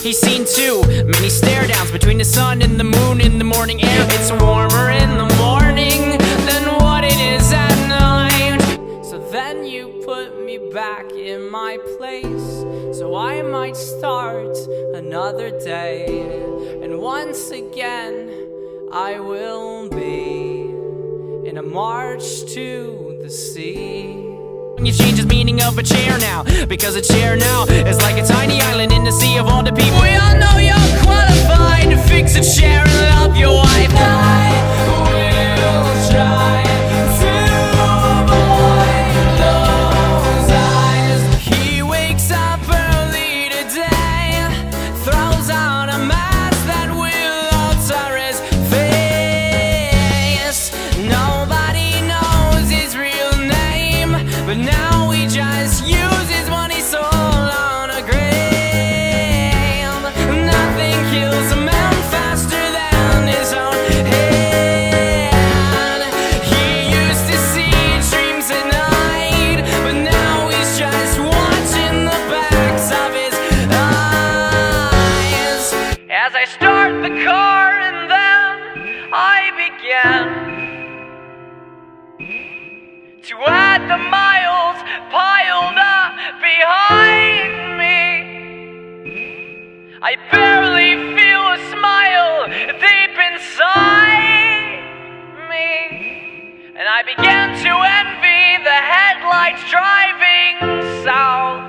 he's seen too many stare downs between the sun and the moon in the morning air. It's warmer in the morning than what it is at night. So then you put me back in my place, so I might start another day. And once again I will be in a march to the sea. You change the meaning of a chair now, because a chair now is like a tiny island in the sea of all the people. We all know you're qualified to fix a chair and love your wife. I will try to avoid those eyes. He wakes up early today, throws on a mask that will alter his face. Nobody knows his real name, but now he just uses money sold on a grave. Nothing kills a man faster than his own hand. He used to see dreams at night, but now he's just watching the backs of his eyes. As I start the car and then I begin to add the miles piled up behind me. I barely feel a smile deep inside me, and I begin to envy the headlights driving south.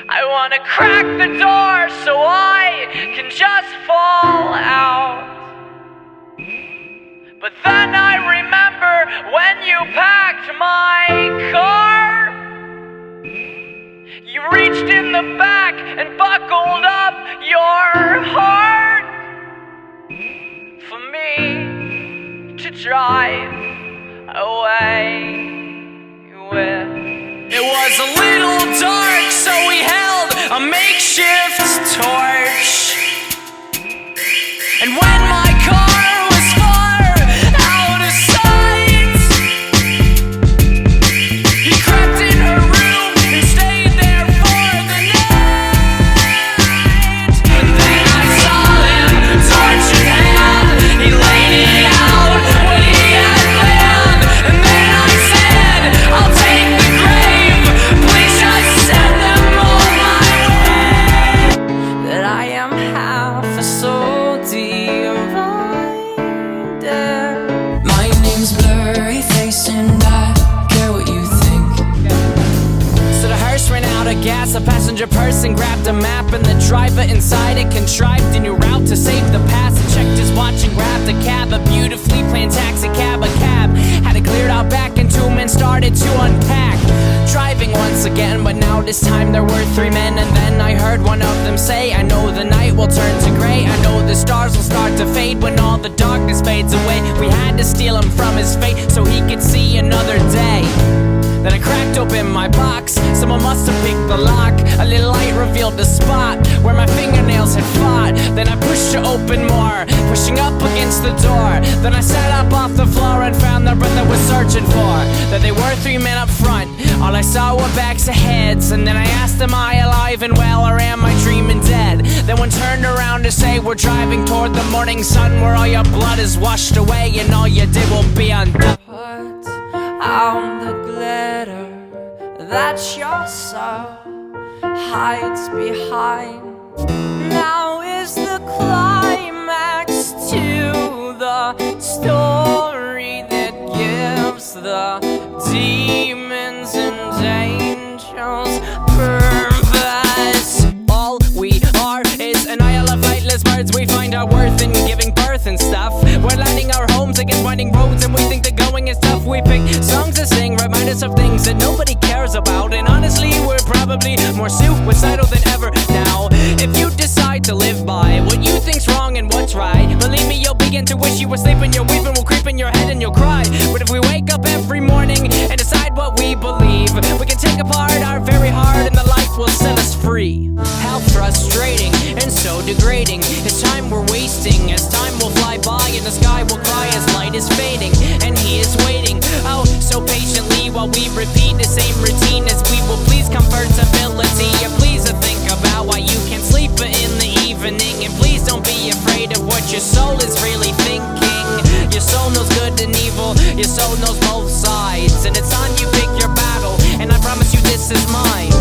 I wanna crack the door so I can just fall out. But then I remember when you packed my car, you reached in the back and buckled up your heart for me to drive away with. It was a little dark, so we held a makeshift torch. And when my car was far out of sight, he crept in her room and stayed there for the night. And then I saw him, torch in hand, he laid it out what he had planned. And then I said, I'll take the grave, please just send them all my way. That I am half a soul divided. My name's Blurry Face and I care what you think. So the hearse ran out of gas, a passenger person grabbed a map, and the driver inside it contrived a new route to save the past. And checked his watch and grabbed a cab, a beautifully planned taxi cab. A cab had it cleared out back, and two men started to unpack. Driving once again, but now this time there were three men. And then I heard one of them say, I know the night will turn to gray, I know the stars will start to fade when all the darkness fades away. We had to steal him from his fate so he could see another day. Then I cracked open my box, someone must have picked the lock. A little light revealed the spot where my fingernails had fought. Then I pushed it open more, pushing up against the door. Then I sat up off the floor and found the breath I was searching for. That they were three men up front, all I saw were backs of heads. And then I asked, am I alive and well, or am I dreaming dead? Then one turned around to say, we're driving toward the morning sun, where all your blood is washed away and all you did will be undone. Put out the glitter that your soul hides behind. Now is the climax to the story that gives the demons and angels purpose. All we are is an isle of lightless birds. We find our worth in giving birth and stuff. We're lining our homes against winding roads, and we think the going is tough. We pick songs to sing, remind us of things that nobody cares about. And honestly, we're probably more suicidal than ever now. If you decide to live by what you think's wrong and what's right, believe me, you'll begin to wish you were sleeping. Your weeping will creep in your head and you'll cry. But if we wake up every morning and decide what we believe, we can take apart our very heart and the light will set us free. How frustrating and so degrading is time we're wasting, as time will fly by and the sky will cry as light is fading. And he is waiting, oh, so patiently, while we repeat the same routine as we will please comfortability. And please think about why you can't sleep your soul is really thinking. Your soul knows good and evil, your soul knows both sides, and it's time you pick your battle, and I promise you this is mine.